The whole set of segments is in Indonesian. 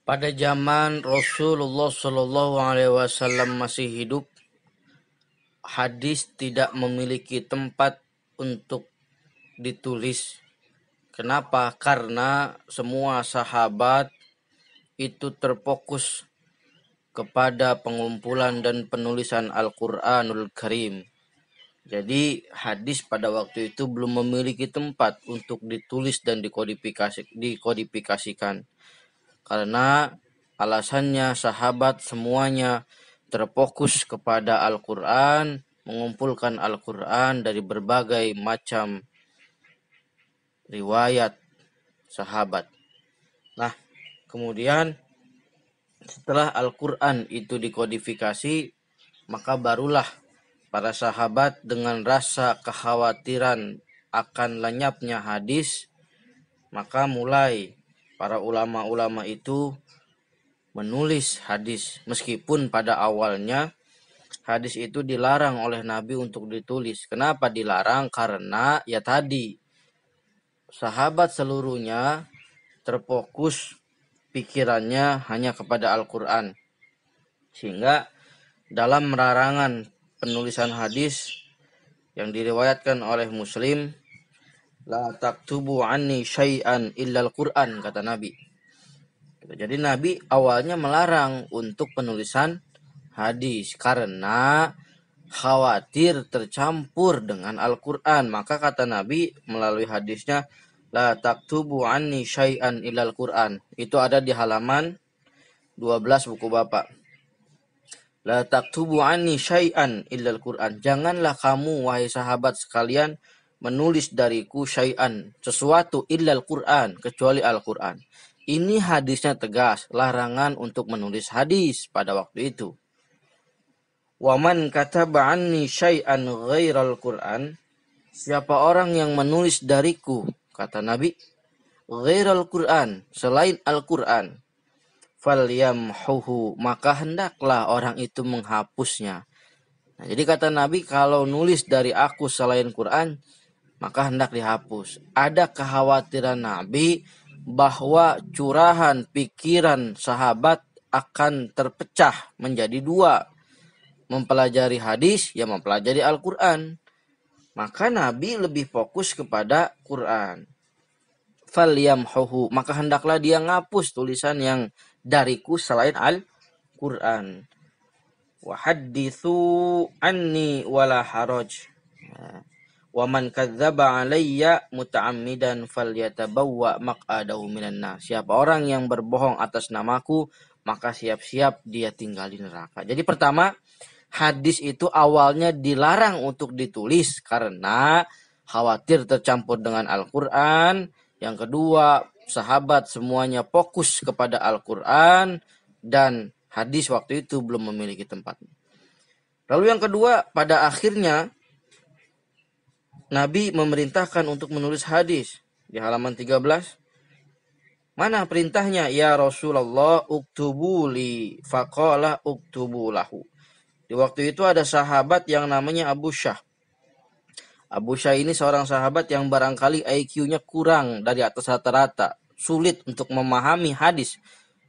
Pada zaman Rasulullah Shallallahu Alaihi Wasallam masih hidup, hadis tidak memiliki tempat untuk ditulis. Kenapa? Karena semua sahabat itu terfokus kepada pengumpulan dan penulisan Al-Quranul Karim. Jadi hadis pada waktu itu belum memiliki tempat untuk ditulis dan dikodifikasikan. Karena alasannya sahabat semuanya terfokus kepada Al-Quran, mengumpulkan Al-Quran dari berbagai macam riwayat sahabat. Nah, kemudian setelah Al-Quran itu dikodifikasi, maka barulah para sahabat dengan rasa kekhawatiran akan lenyapnya hadis, maka mulai para ulama-ulama itu menulis hadis. Meskipun pada awalnya hadis itu dilarang oleh Nabi untuk ditulis. Kenapa dilarang? Karena ya tadi, sahabat seluruhnya terfokus pikirannya hanya kepada Al-Quran. Sehingga dalam larangan penulisan hadis yang diriwayatkan oleh Muslim, la taktubu anni syai'an illal Quran, kata Nabi. Jadi Nabi awalnya melarang untuk penulisan hadis karena khawatir tercampur dengan Al-Quran. Maka kata Nabi melalui hadisnya, la taktubu anni syai'an illal Quran. Itu ada di halaman 12 buku Bapak. La taktubu anni syai'an illal Quran. Janganlah kamu wahai sahabat sekalian menulis dariku syai'an, sesuatu illal Quran, kecuali Al-Quran. Ini hadisnya tegas, larangan untuk menulis hadis pada waktu itu. Wa man kataba anni syai'an ghairal Quran, siapa orang yang menulis dariku, kata Nabi, ghairal Quran, selain Al-Quran, falyamhuhu, maka hendaklah orang itu menghapusnya. Nah, jadi kata Nabi, kalau nulis dari aku selain Quran, maka hendak dihapus. Ada kekhawatiran Nabi bahwa curahan pikiran sahabat akan terpecah menjadi dua. Mempelajari hadis, ya mempelajari Al-Quran. Maka Nabi lebih fokus kepada Quran. Falyamhuhu, maka hendaklah dia ngapus tulisan yang dariku selain Al-Quran. Wahadithu anni wala haraj. Wa man kadzdzaba alayya muta'ammidan falyatabawwa maq'adahu minan nar. Siapa orang yang berbohong atas namaku, maka siap-siap dia tinggal di neraka. Jadi pertama, hadis itu awalnya dilarang untuk ditulis karena khawatir tercampur dengan Al-Quran. Yang kedua, sahabat semuanya fokus kepada Al-Quran dan hadis waktu itu belum memiliki tempat. Lalu yang kedua, pada akhirnya Nabi memerintahkan untuk menulis hadis di halaman 13. Mana perintahnya? Ya Rasulullah, uktubu li, faqala uktubu lahu. Di waktu itu ada sahabat yang namanya Abu Syah. Abu Syah ini seorang sahabat yang barangkali IQ-nya kurang dari atas rata-rata. Sulit untuk memahami hadis.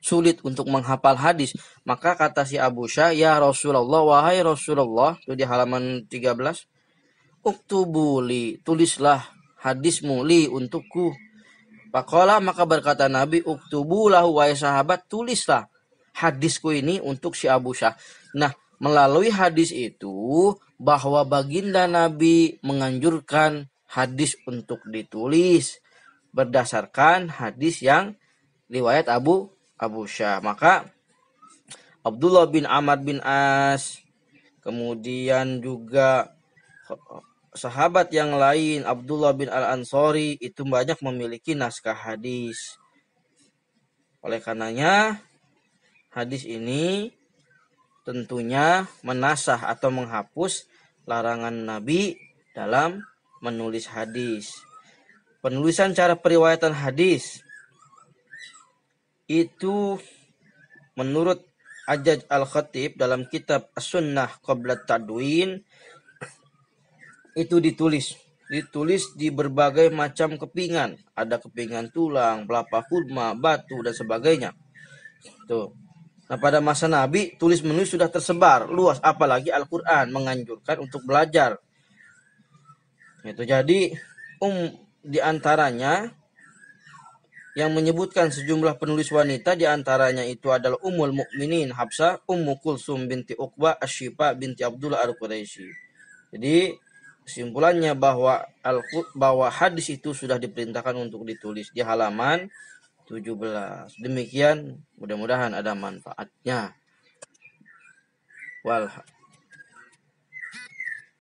Sulit untuk menghafal hadis. Maka kata si Abu Syah, ya Rasulullah, wahai Rasulullah, itu di halaman 13. Uktubu li, tulislah hadismu li untukku. Faqala, maka berkata Nabi, uktubu lahu, wahai sahabat, tulislah hadisku ini untuk si Abu Syah. Nah, melalui hadis itu bahwa baginda Nabi menganjurkan hadis untuk ditulis berdasarkan hadis yang riwayat Abu Syah. Maka Abdullah bin Amr bin As, kemudian juga sahabat yang lain, Abdullah bin Al-Ansari, itu banyak memiliki naskah hadis. Oleh karenanya, hadis ini tentunya menasah atau menghapus larangan Nabi dalam menulis hadis. Penulisan cara periwayatan hadis itu menurut Ajaj Al-Khatib dalam kitab As-Sunnah Qabla Tadwin itu ditulis di berbagai macam kepingan. Ada kepingan tulang, pelapa kurma, batu, dan sebagainya. Tuh. Nah, pada masa Nabi tulis menulis sudah tersebar luas, apalagi Al-Qur'an menganjurkan untuk belajar. Itu jadi di antaranya yang menyebutkan sejumlah penulis wanita, di antaranya itu adalah Ummul Mukminin Hafsah, Ummu Kulsum binti Uqbah, Asy-Syifa binti Abdullah Al-Quraisy. Jadi kesimpulannya bahwa hadis itu sudah diperintahkan untuk ditulis di halaman 17. Demikian, mudah-mudahan ada manfaatnya. Wal